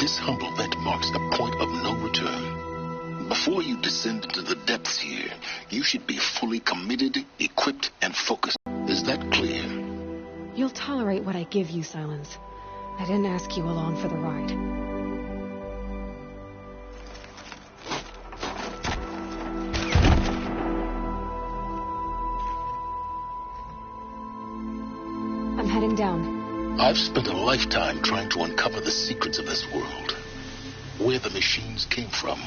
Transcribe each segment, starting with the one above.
This humble vent marks a point of no return. Before you descend into the depths here, you should be fully committed, equipped, and focused. Is that clear? You'll tolerate what I give you, Silence. I didn't ask you along for the ride. I'm heading down. I've spent a lifetime trying to uncover the secrets of this world. Where the machines came from.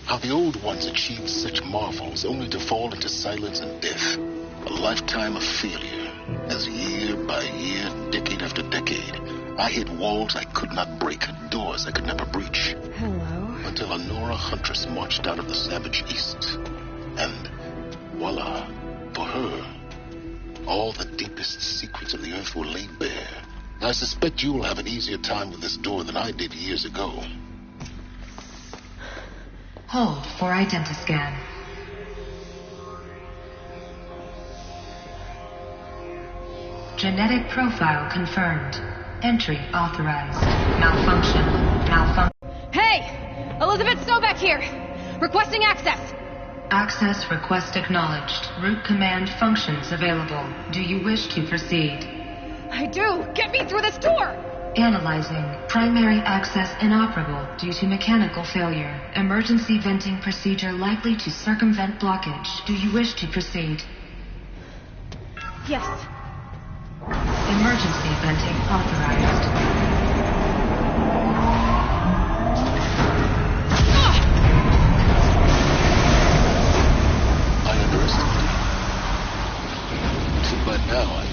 How the old ones achieved such marvels only to fall into silence and death. A lifetime of failure. As year by year, decade after decade, I hit walls I could not break, doors I could never breach. Hello. Until a Nora huntress marched out of the savage east. And voila, for her, all the deepest secrets of the earth were laid bare. I suspect you'll have an easier time with this door than I did years ago. Hold for identiscan. Genetic profile confirmed. Entry authorized. Malfunction. Hey! Elizabeth Stovak here! Requesting access! Access request acknowledged. Root command functions available. Do you wish to proceed? I do! Get me through this door! Analyzing. Primary access inoperable due to mechanical failure. Emergency venting procedure likely to circumvent blockage. Do you wish to proceed? Yes. Emergency venting authorized. I underestimated. Too bad now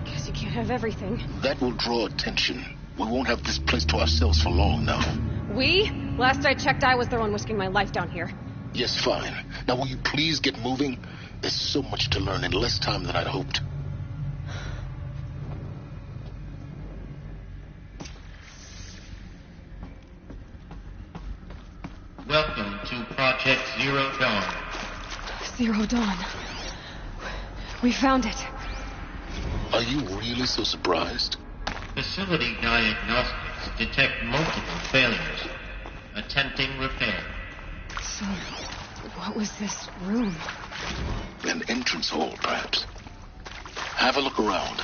Guess you can't have everything. That will draw attention. We won't have this place to ourselves for long now. We? Last I checked, I was the one risking my life down here. Yes, fine. Now will you please get moving? There's so much to learn in less time than I'd hoped. Welcome to Project Zero Dawn. Zero Dawn. We found it. Are you really so surprised? Facility diagnostics detect multiple failures. Attempting repair. So, what was this room? An entrance hall, perhaps. Have a look around.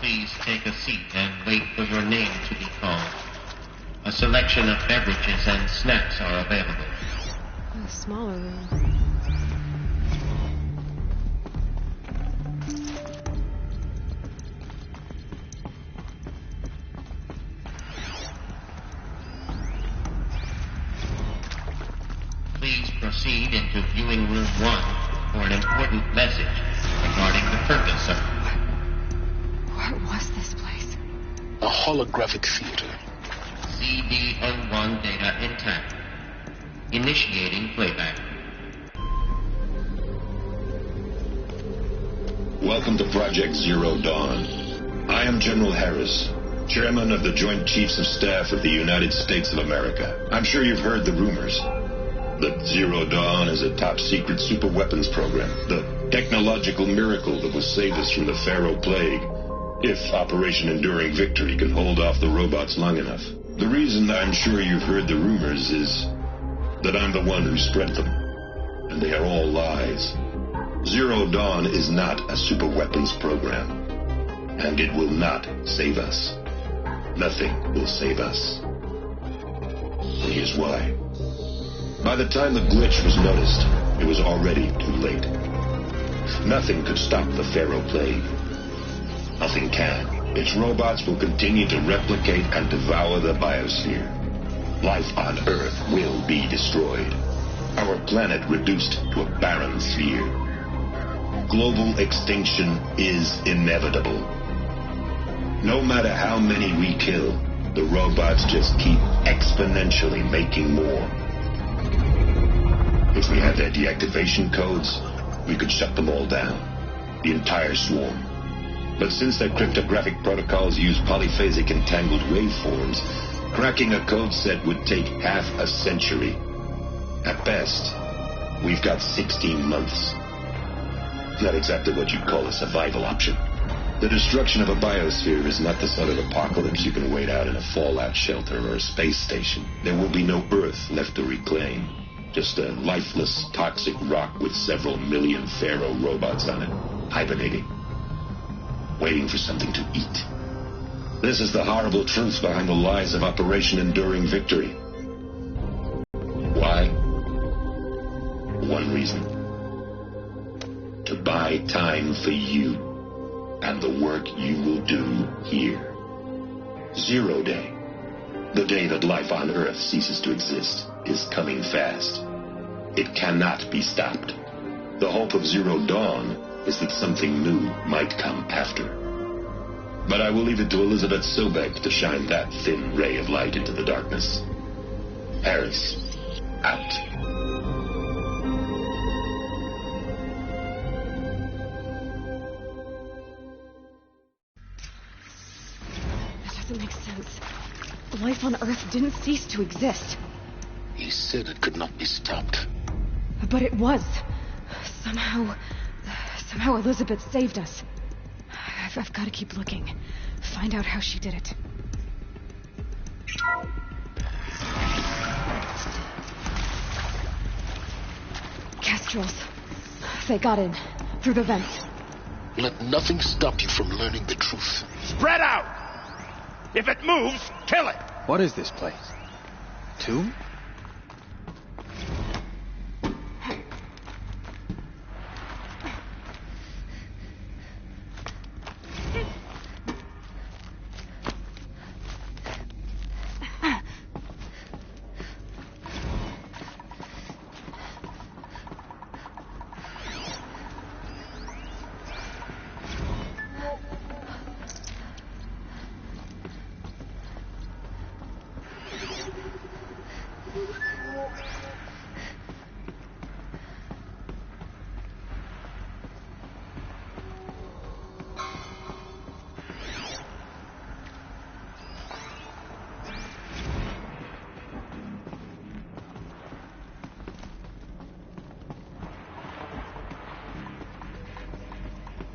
Please take a seat and wait for your name to be called. A selection of beverages and snacks are available. A smaller room. Please proceed into viewing room 1 for an important message regarding the purpose of... What was this place? A holographic theater. CD01 data intact. Initiating playback. Welcome to Project Zero Dawn. I am General Harris, Chairman of the Joint Chiefs of Staff of the United States of America. I'm sure you've heard the rumors that Zero Dawn is a top-secret superweapons program, the technological miracle that will save us from the Pharaoh Plague, if Operation Enduring Victory can hold off the robots long enough. The reason I'm sure you've heard the rumors is that I'm the one who spread them, and they are all lies. Zero Dawn is not a superweapons program, and it will not save us. Nothing will save us. And here's why. By the time the glitch was noticed, it was already too late. Nothing could stop the Pharaoh Plague. Nothing can. Its robots will continue to replicate and devour the biosphere. Life on Earth will be destroyed. Our planet reduced to a barren sphere. Global extinction is inevitable. No matter how many we kill, the robots just keep exponentially making more. If we had their deactivation codes, we could shut them all down. The entire swarm. But since their cryptographic protocols use polyphasic entangled waveforms, cracking a code set would take half a century. At best, we've got 16 months. Not exactly what you'd call a survival option. The destruction of a biosphere is not the sort of apocalypse you can wait out in a fallout shelter or a space station. There will be no Earth left to reclaim. Just a lifeless, toxic rock with several million Pharaoh robots on it, hibernating, waiting for something to eat. This is the horrible truth behind the lies of Operation Enduring Victory. Why? One reason. To buy time for you and the work you will do here. 0 Day, the day that life on Earth ceases to exist, is coming fast. It cannot be stopped. The hope of Zero Dawn is that something new might come after. But I will leave it to Elizabeth Sobek to shine that thin ray of light into the darkness. Harris, out. That doesn't make sense. Life on Earth didn't cease to exist. He said it could not be stopped. But it was. Somehow Elizabeth saved us. I've got to keep looking. Find out how she did it. Kestrels. They got in. Through the vents. Let nothing stop you from learning the truth. Spread out! If it moves, kill it! What is this place? Tomb?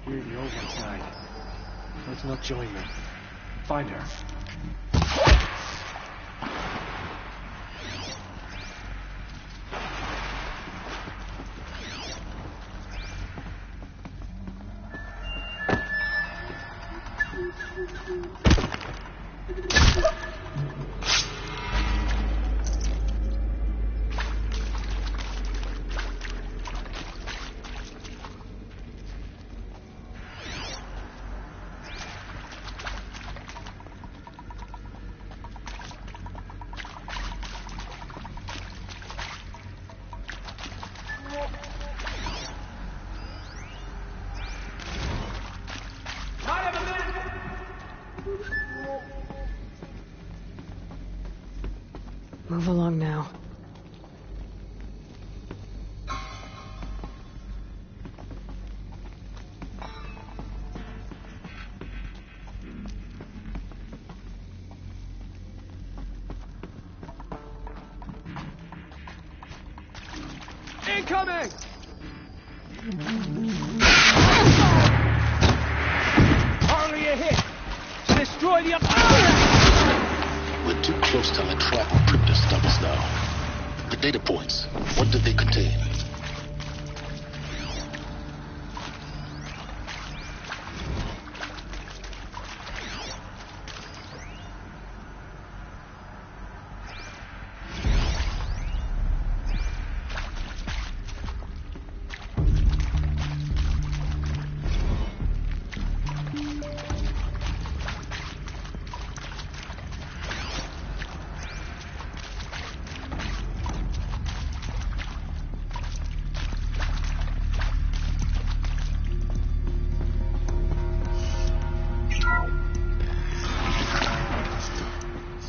You're the old side. Let's not join them. Find her. Move along now. Incoming! Hardly a hit! Destroy the We're too close to the trap or trip to stop us now. The data points, what did they contain?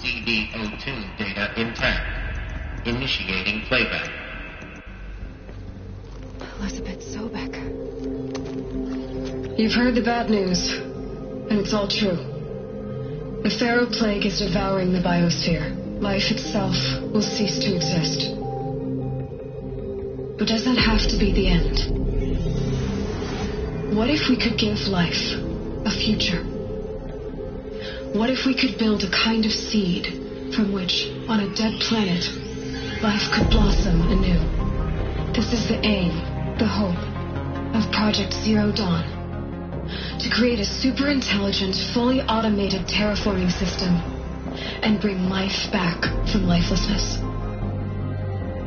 CD02 data intact. Initiating playback. Elizabeth Sobek. You've heard the bad news, and it's all true. The Pharaoh plague is devouring the biosphere. Life itself will cease to exist. But does that have to be the end? What if we could give life a future? What if we could build a kind of seed from which, on a dead planet, life could blossom anew? This is the aim, the hope, of Project Zero Dawn. To create a super-intelligent, fully automated terraforming system and bring life back from lifelessness.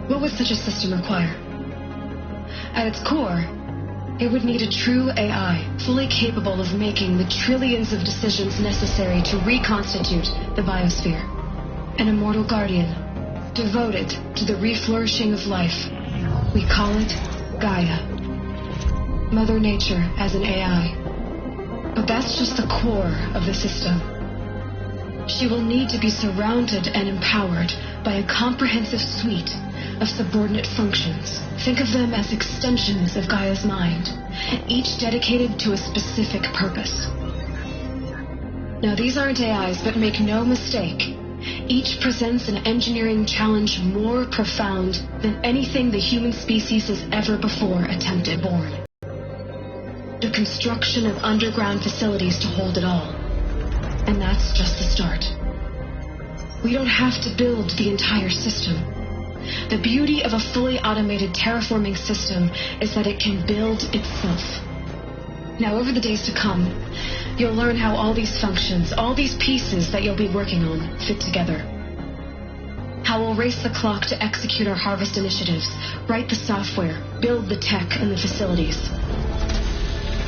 What would such a system require? At its core, it would need a true AI, fully capable of making the trillions of decisions necessary to reconstitute the biosphere. An immortal guardian, devoted to the reflourishing of life. We call it Gaia. Mother Nature as an AI. But that's just the core of the system. She will need to be surrounded and empowered by a comprehensive suite of subordinate functions. Think of them as extensions of Gaia's mind, each dedicated to a specific purpose. Now, these aren't AIs, but make no mistake, each presents an engineering challenge more profound than anything the human species has ever before attempted born. The construction of underground facilities to hold it all. And that's just the start. We don't have to build the entire system. The beauty of a fully automated terraforming system is that it can build itself. Now, over the days to come, you'll learn how all these functions, all these pieces that you'll be working on, fit together. How we'll race the clock to execute our harvest initiatives, write the software, build the tech and the facilities.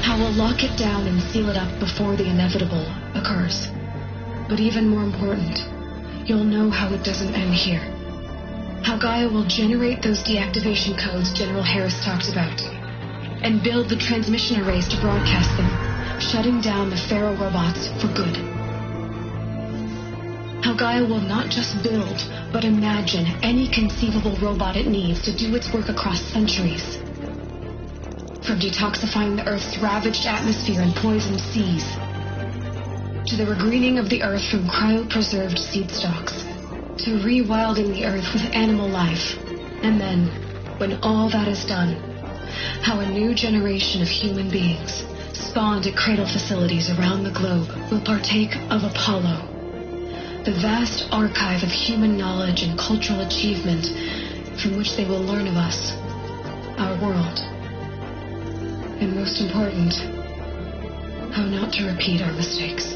How we'll lock it down and seal it up before the inevitable occurs. But even more important, you'll know how it doesn't end here. How Gaia will generate those deactivation codes General Harris talked about, and build the transmission arrays to broadcast them, shutting down the Pharaoh robots for good. How Gaia will not just build, but imagine any conceivable robot it needs to do its work across centuries. From detoxifying the Earth's ravaged atmosphere and poisoned seas, to the regreening of the Earth from cryopreserved seed stalks, to rewilding the Earth with animal life. And then, when all that is done, how a new generation of human beings, spawned at cradle facilities around the globe, will partake of Apollo, the vast archive of human knowledge and cultural achievement from which they will learn of us, our world. And most important, how not to repeat our mistakes.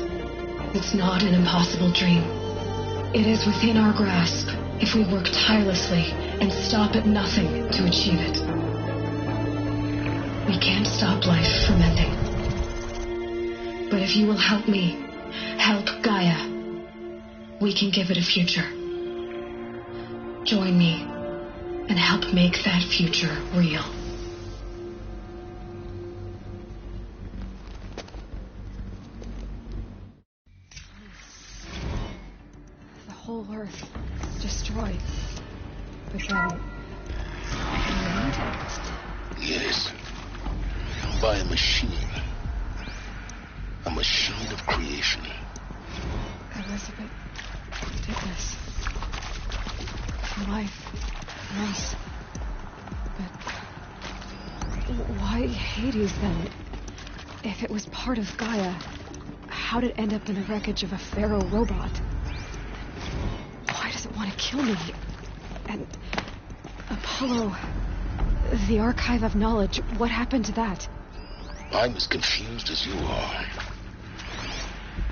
It's not an impossible dream. It is within our grasp if we work tirelessly and stop at nothing to achieve it. We can't stop life from ending. But if you will help me, help Gaia, we can give it a future. Join me and help make that future real. The whole Earth is destroyed. But then... Yes. By a machine. A machine of creation. Elizabeth did this. For life. For us. But... why Hades, then? If it was part of Gaia, how'd it end up in the wreckage of a Pharaoh robot? Why does it want to kill me? And... Apollo... the archive of knowledge, what happened to that? I'm as confused as you are.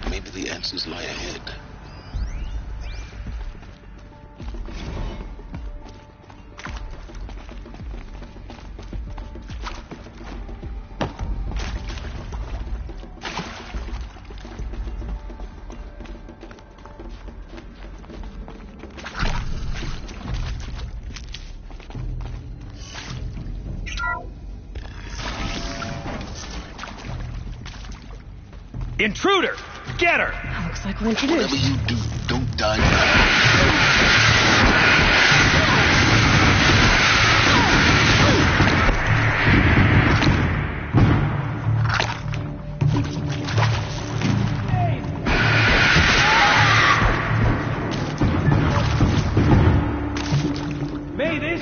Maybe the answers lie ahead. Intruder! Get her! Looks like we're introduced. Whatever you do, don't die now. Mayday!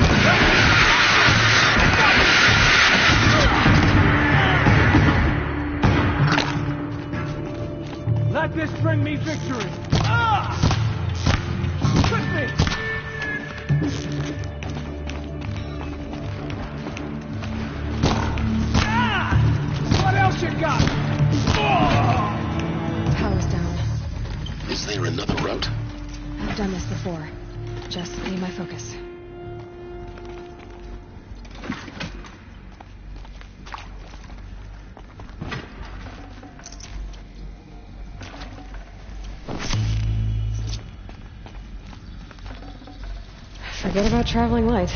bring me victory. Ah! Quit me! Ah! What else you got? Oh! Power's down. Is there another route? I've done this before. Just need my focus. Forget about traveling light.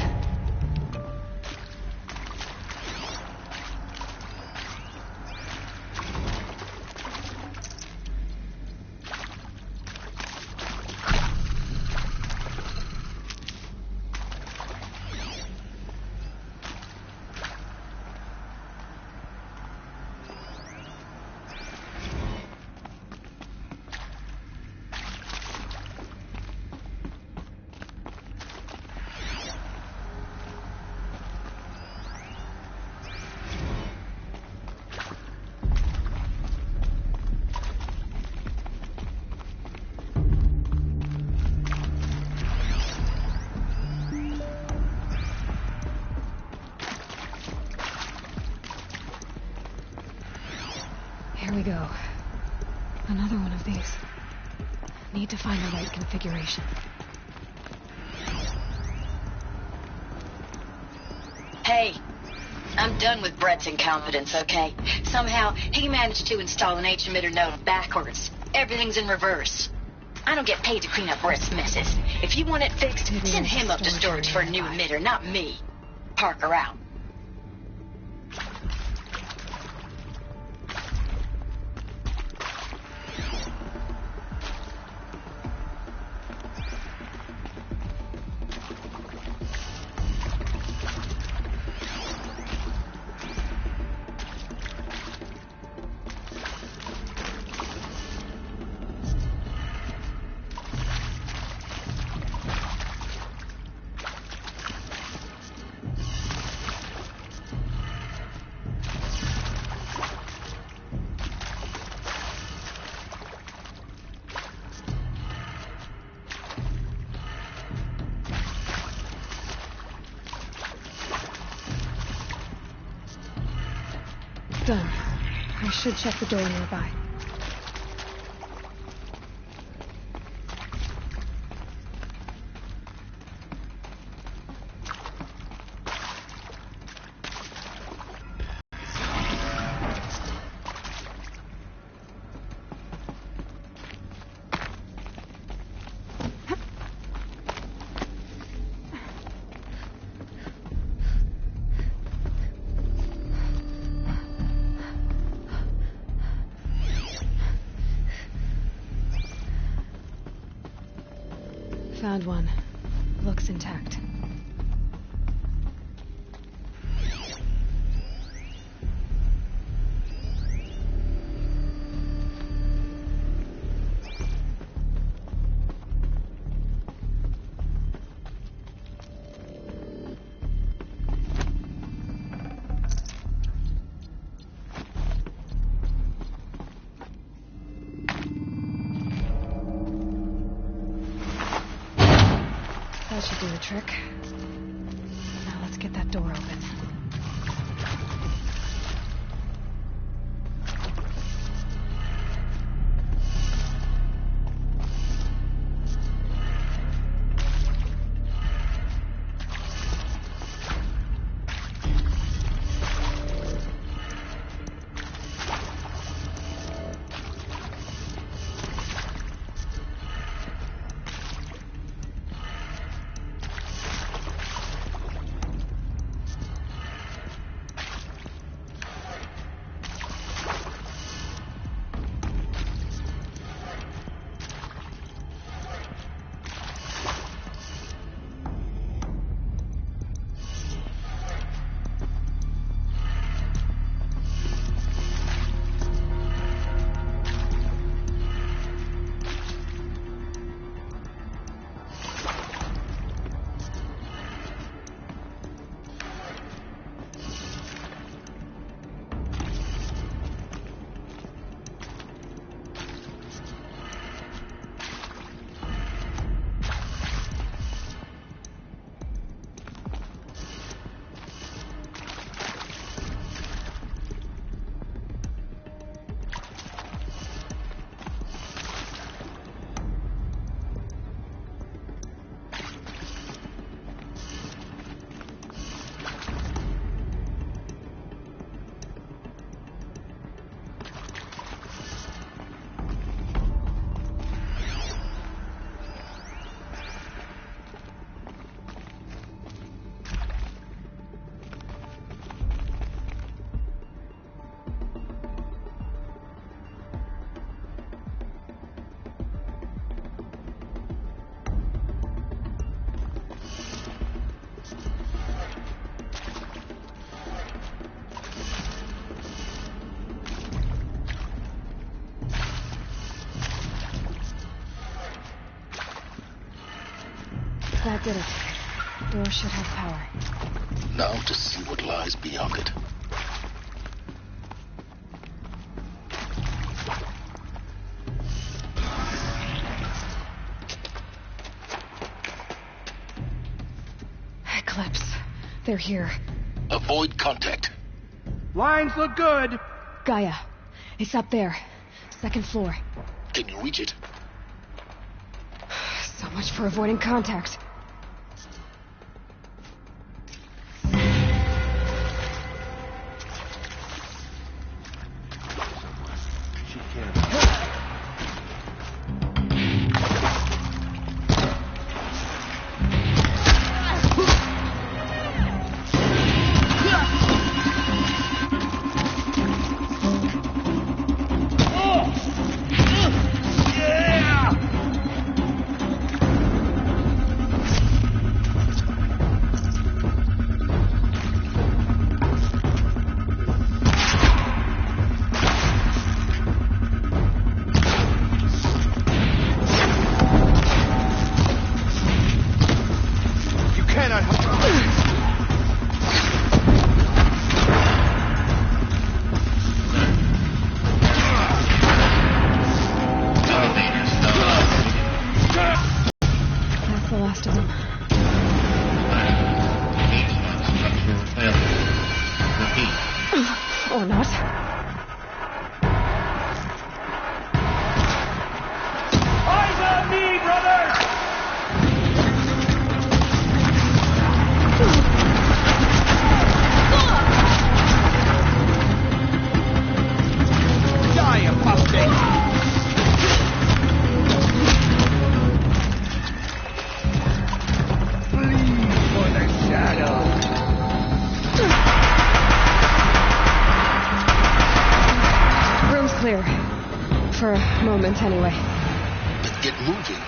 Here we go. Another one of these. Need to find the right configuration. Hey, I'm done with Brett's incompetence, okay? Somehow, he managed to install an H-emitter node backwards. Everything's in reverse. I don't get paid to clean up Brett's messes. If you want it fixed, send him up to storage for a new emitter, not me. Parker out. Done. I should check the door nearby. Found one. Looks intact. That should do the trick. Now let's get that door open. did it. Door should have power. Now to see what lies beyond it. Eclipse. They're here. Avoid contact. Lines look good. Gaia. It's up there. Second floor. Can you reach it? So much for avoiding contact. She can't. Or not. Eyes on me, brother! Die, apostate! Clear. For a moment, anyway. Then get moving.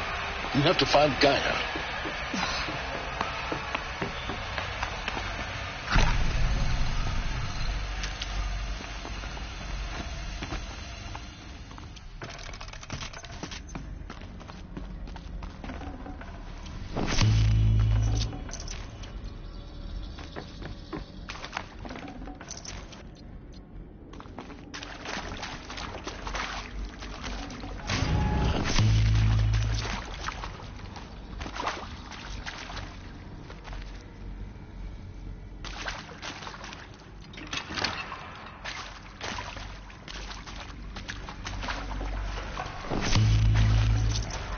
You have to find Gaia.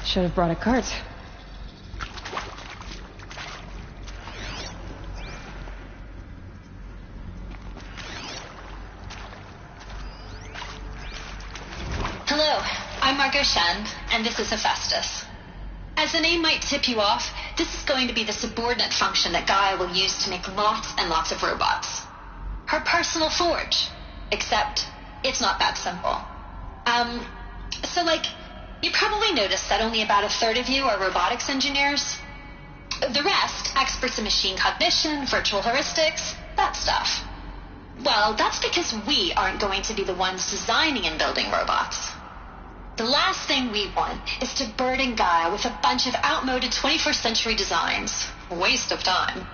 Should have brought a cart. Hello, I'm Margot Shen, and this is Hephaestus. As the name might tip you off, this is going to be the subordinate function that Gaia will use to make lots and lots of robots. Her personal forge. Except, it's not that simple. You probably noticed that only about a third of you are robotics engineers. The rest, experts in machine cognition, virtual heuristics, that stuff. Well, that's because we aren't going to be the ones designing and building robots. The last thing we want is to burden Gaia with a bunch of outmoded 21st century designs. Waste of time.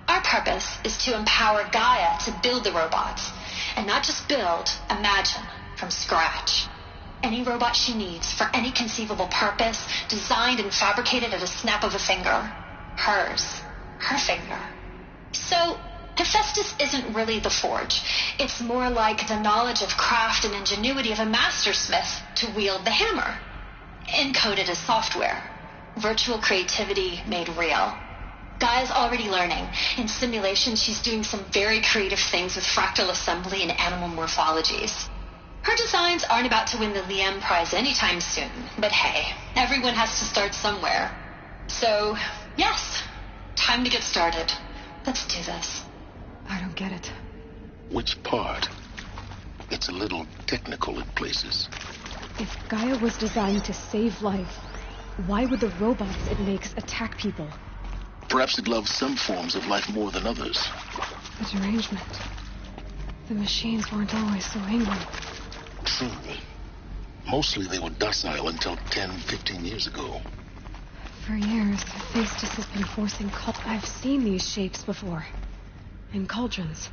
Our purpose is to empower Gaia to build the robots, and not just build, imagine, from scratch. Any robot she needs for any conceivable purpose, designed and fabricated at a snap of a finger. Hers. Her finger. So, Hephaestus isn't really the forge. It's more like the knowledge of craft and ingenuity of a mastersmith to wield the hammer. Encoded as software. Virtual creativity made real. Gaia's already learning. In simulation, she's doing some very creative things with fractal assembly and animal morphologies. Her designs aren't about to win the Liam Prize anytime soon, but hey, everyone has to start somewhere. So, yes, time to get started. Let's do this. I don't get it. Which part? It's a little technical in places. If Gaia was designed to save life, why would the robots it makes attack people? Perhaps it loves some forms of life more than others. The derangement. The machines weren't always so angry. True. Mostly they were docile until 10, 15 years ago. For years, Hephaestus has been forcing cult. I've seen these shapes before. In cauldrons.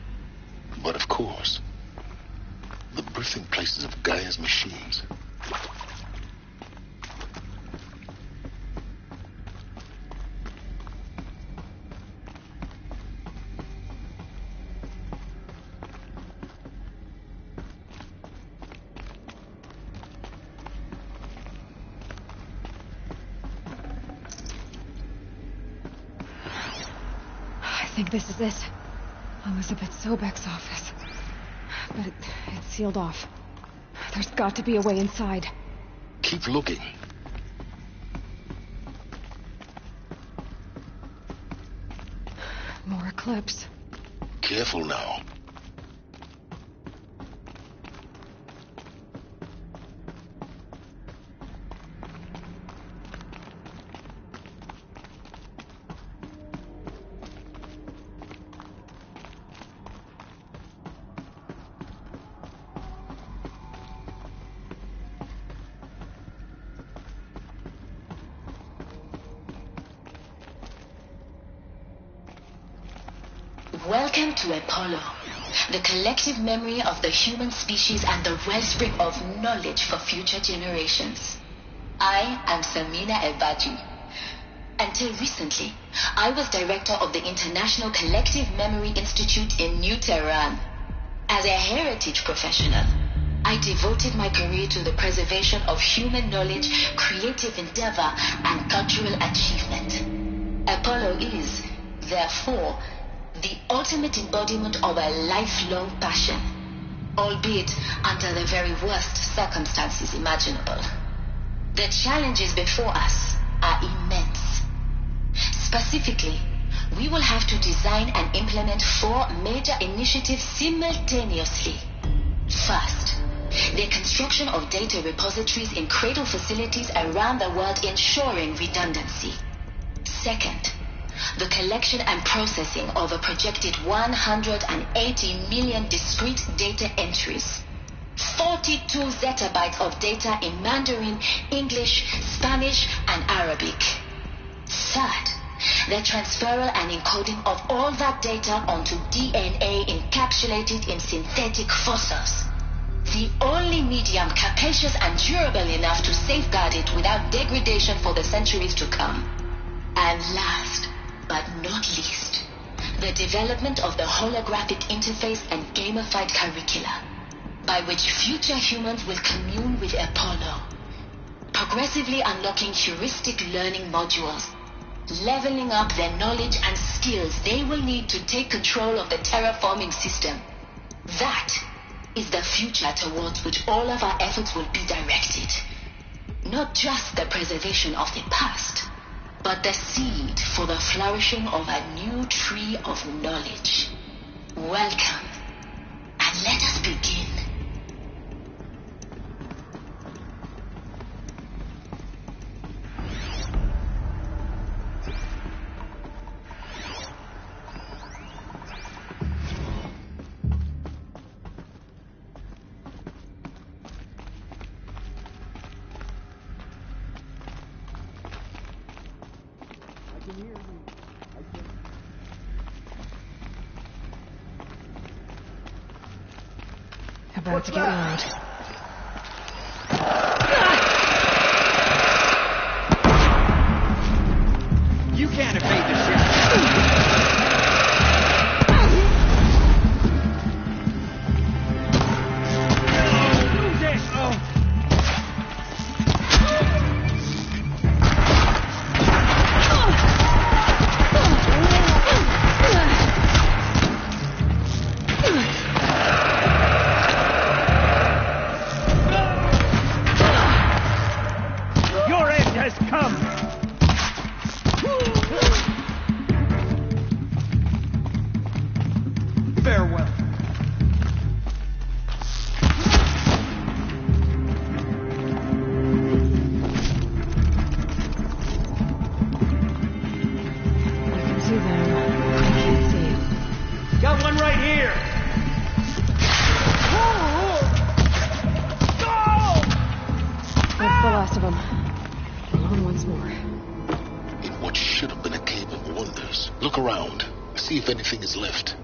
But of course, the birthing places of Gaia's machines. I think this is it. Elizabeth Sobek's office. But it's sealed off. There's got to be a way inside. Keep looking. More eclipse. Careful now. Welcome to Apollo, the collective memory of the human species and the wellspring of knowledge for future generations. I am Samina Ebaji. Until recently, I was director of the International Collective Memory Institute in New Tehran. As a heritage professional, I devoted my career to the preservation of human knowledge, creative endeavor, and cultural achievement. Apollo is, therefore, the ultimate embodiment of a lifelong passion, albeit under the very worst circumstances imaginable. The challenges before us are immense. Specifically, we will have to design and implement 4 major initiatives simultaneously. First, the construction of data repositories in cradle facilities around the world, ensuring redundancy. Second, the collection and processing of a projected 180 million discrete data entries, 42 zettabytes of data in Mandarin, English, Spanish, and Arabic. Third, the transferal and encoding of all that data onto DNA encapsulated in synthetic fossils, the only medium capacious and durable enough to safeguard it without degradation for the centuries to come. And last, but not least, the development of the holographic interface and gamified curricula, by which future humans will commune with Apollo, progressively unlocking heuristic learning modules, leveling up their knowledge and skills they will need to take control of the terraforming system. That is the future towards which all of our efforts will be directed. Not just the preservation of the past, but the seed for the flourishing of a new tree of knowledge. Welcome, and let us begin. About to get loud. You can't evade the ship. Do this! Your end has come! Farewell. I can see them. I can't see. Got one right here! That's the last of them. Alone once more. Look around. See if anything is left.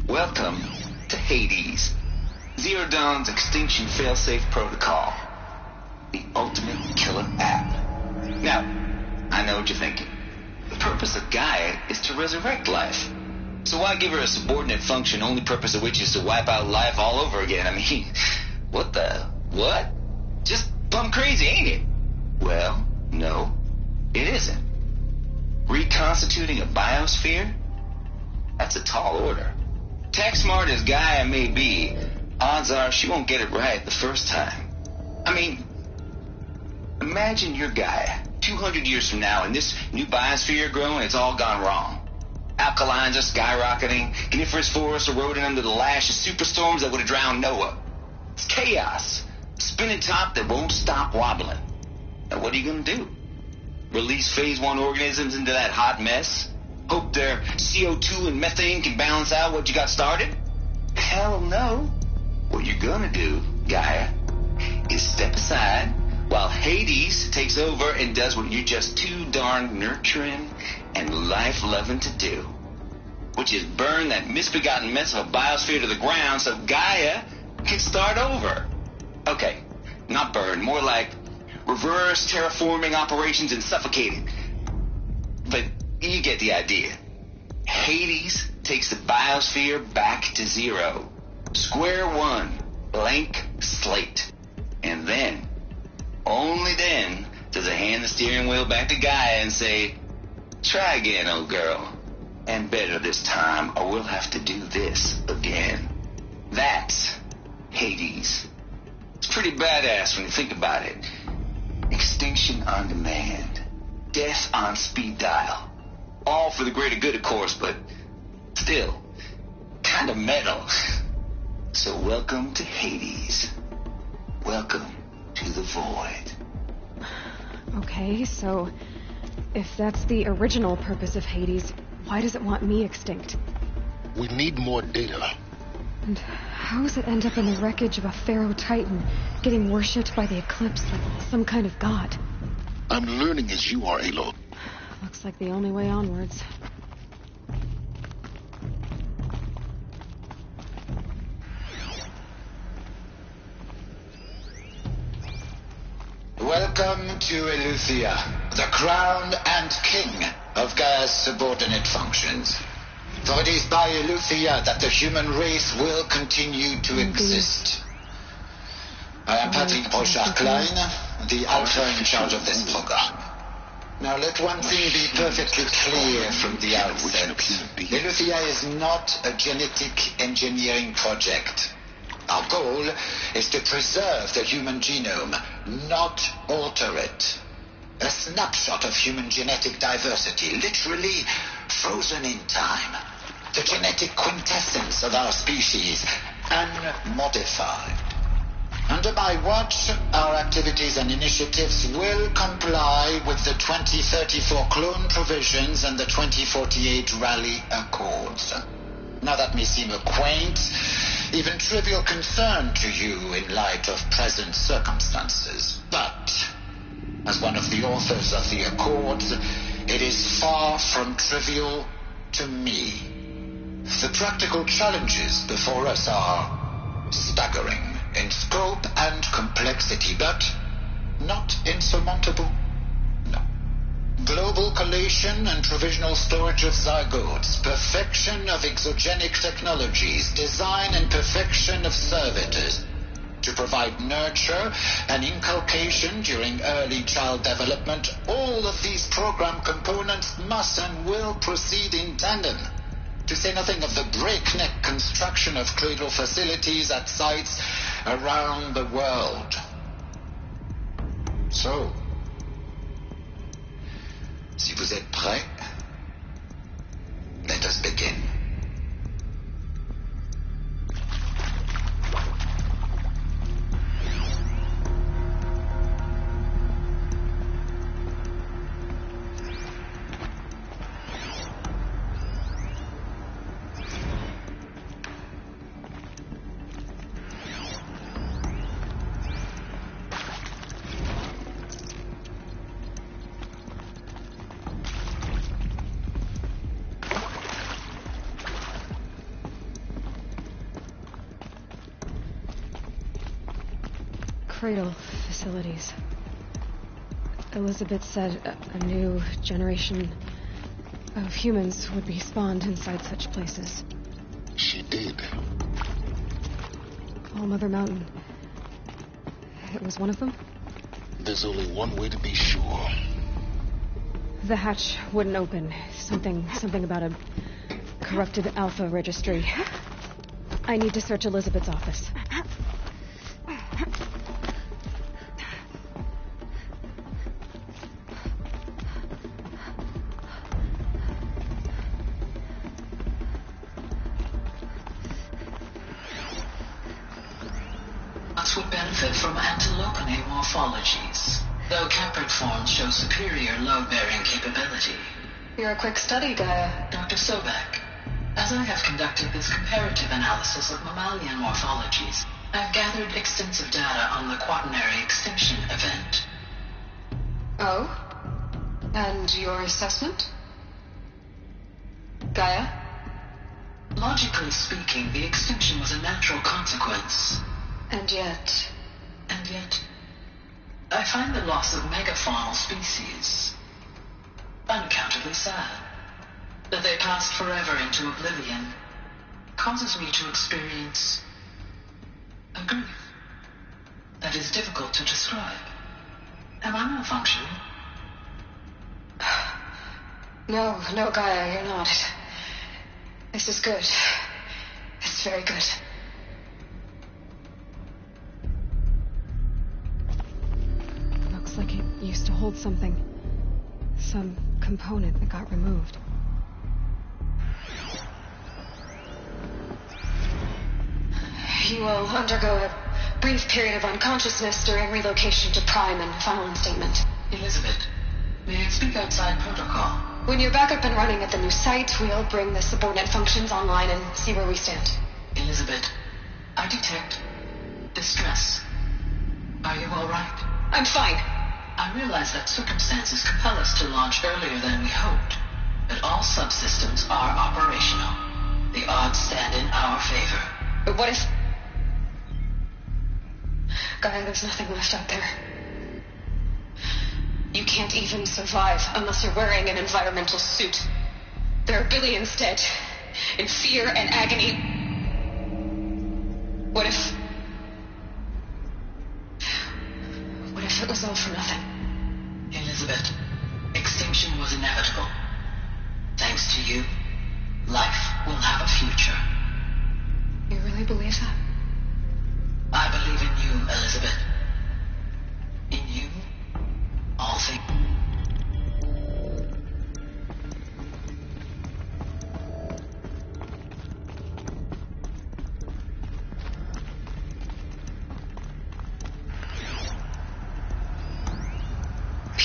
Welcome to Hades, Zero Dawn's extinction failsafe protocol, the ultimate killer app. Now, I know what you're thinking. The purpose of Gaia is to resurrect life. So why give her a subordinate function, only purpose of which is to wipe out life all over again? I mean, what? Just plumb crazy, ain't it? Well, no, it isn't. Reconstituting a biosphere? That's a tall order. Tech smart as Gaia may be, odds are she won't get it right the first time. I mean, imagine you're Gaia 200 years from now and this new biosphere you're growing, it's all gone wrong. Alkalines are skyrocketing, coniferous forests eroding under the lash of superstorms that would have drowned Noah. It's chaos. A spinning top that won't stop wobbling. Now what are you going to do? Release phase 1 organisms into that hot mess? Hope their CO2 and methane can balance out what you got started? Hell no. What you're gonna do, Gaia, is step aside while Hades takes over and does what you're just too darn nurturing and life-loving to do, which is burn that misbegotten mess of a biosphere to the ground so Gaia can start over. Okay, not burn, more like reverse terraforming operations and suffocating. But you get the idea. Hades takes the biosphere back to zero. Square one. Blank slate. And then, only then, does it hand the steering wheel back to Gaia and say, try again, old girl. And better this time, or we'll have to do this again. That's Hades. It's pretty badass when you think about it. Extinction on demand. Death on speed dial. All for the greater good, of course, but still, kind of metal. So welcome to Hades. Welcome to the void. Okay, so if that's the original purpose of Hades, why does it want me extinct? We need more data. And how does it end up in the wreckage of a Pharaoh Titan, getting worshipped by the Eclipse like some kind of god? I'm learning as you are, Aloy. Looks like the only way onwards. Welcome to Eleuthia, the crown and king of Gaia's subordinate functions. For it is by Eleuthia that the human race will continue to exist. I am Patrick Brochard-Klein, the Alpha in charge of this program. Now let one thing be perfectly clear from the outset. Eleuthia is not a genetic engineering project. Our goal is to preserve the human genome, not alter it. A snapshot of human genetic diversity, literally frozen in time. The genetic quintessence of our species, unmodified. Under my watch, our activities and initiatives will comply with the 2034 clone provisions and the 2048 Rally Accords. Now that may seem a quaint, even trivial concern to you in light of present circumstances, but as one of the authors of the Accords, it is far from trivial to me. The practical challenges before us are staggering in scope and complexity, but not insurmountable. No. Global collation and provisional storage of zygotes, perfection of exogenic technologies, design and perfection of servitors, to provide nurture and inculcation during early child development. All of these program components must and will proceed in tandem, to say nothing of the breakneck construction of cradle facilities at sites around the world. So, si vous êtes prêts, let us begin. Cradle facilities. Elizabeth said a new generation of humans would be spawned inside such places. She did. All Mother Mountain. It was one of them? There's only one way to be sure. The hatch wouldn't open. Something about a corrupted alpha registry. I need to search Elizabeth's office. Would benefit from antilocone morphologies, though caprid forms show superior load-bearing capability. You're a quick study, Gaia. Dr. Sobek, as I have conducted this comparative analysis of mammalian morphologies, I've gathered extensive data on the quaternary extinction event. Oh? And your assessment? Gaia? Logically speaking, the extinction was a natural consequence. And yet, I find the loss of megafaunal species unaccountably sad. That they passed forever into oblivion causes me to experience a grief that is difficult to describe. Am I malfunctioning? No, Gaia, you're not. This is good. It's very good. Like it used to hold something. Some component that got removed. You will undergo a brief period of unconsciousness during relocation to Prime and final instatement. Elizabeth, may I speak outside protocol? When you're back up and running at the new site, we'll bring the subordinate functions online and see where we stand. Elizabeth, I detect distress. Are you all right? I'm fine. I realize that circumstances compel us to launch earlier than we hoped, but all subsystems are operational. The odds stand in our favor. But what if... Gaia, there's nothing left out there. You can't even survive unless you're wearing an environmental suit. There are billions dead, in fear and agony. What if it was all for nothing? Elizabeth, extinction was inevitable. Thanks to you, life will have a future. You really believe that? I believe in you, Elizabeth. In you, all things.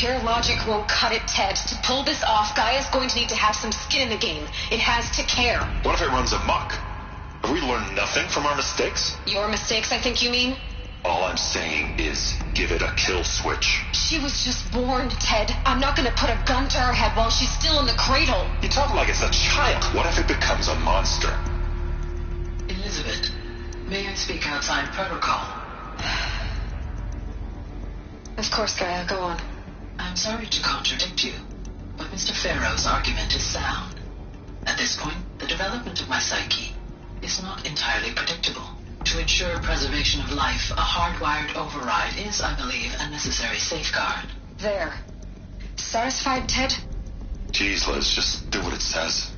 Pure logic won't cut it, Ted. To pull this off, Gaia's going to need to have some skin in the game. It has to care. What if it runs amok? Have we learned nothing from our mistakes? Your mistakes, I think you mean? All I'm saying is, give it a kill switch. She was just born, Ted. I'm not gonna put a gun to her head while she's still in the cradle. You talk like it's a child. What if it becomes a monster? Elizabeth, may I speak outside protocol? Of course, Gaia, go on. I'm sorry to contradict you, but Mr. Farrow's argument is sound. At this point, the development of my psyche is not entirely predictable. To ensure preservation of life, a hardwired override is, I believe, a necessary safeguard. There. Satisfied, Ted? Jeez, Liz, just do what it says.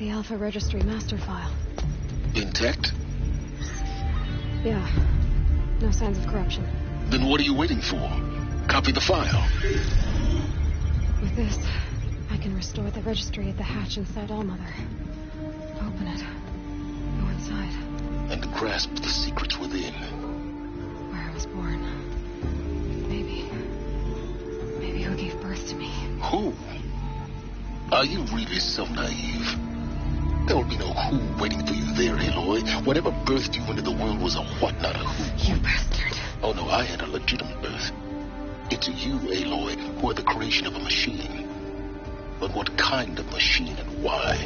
The Alpha Registry master file. Intact? Yeah. No signs of corruption. Then what are you waiting for? Copy the file. With this, I can restore the registry at the hatch inside Allmother. Open it. Go inside. And grasp the secrets within. Where I was born. Maybe who gave birth to me. Who? Are you really so naive? There will be no who waiting for you there, Aloy. Whatever birthed you into the world was a what, not a who. You bastard. Oh, no, I had a legitimate birth. It's you, Aloy, who are the creation of a machine. But what kind of machine and why?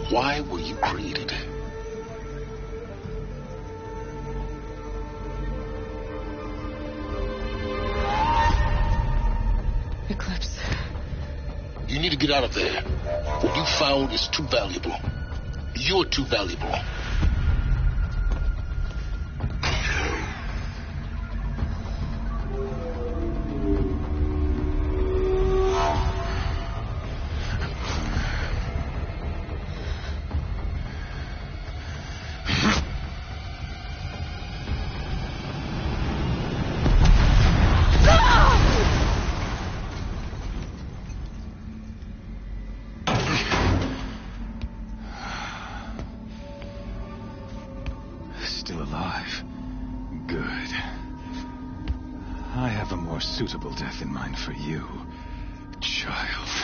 Why were you created? Eclipse. You need to get out of there. What you found is too valuable. You're too valuable. Still alive. Good. I have a more suitable death in mind for you, child.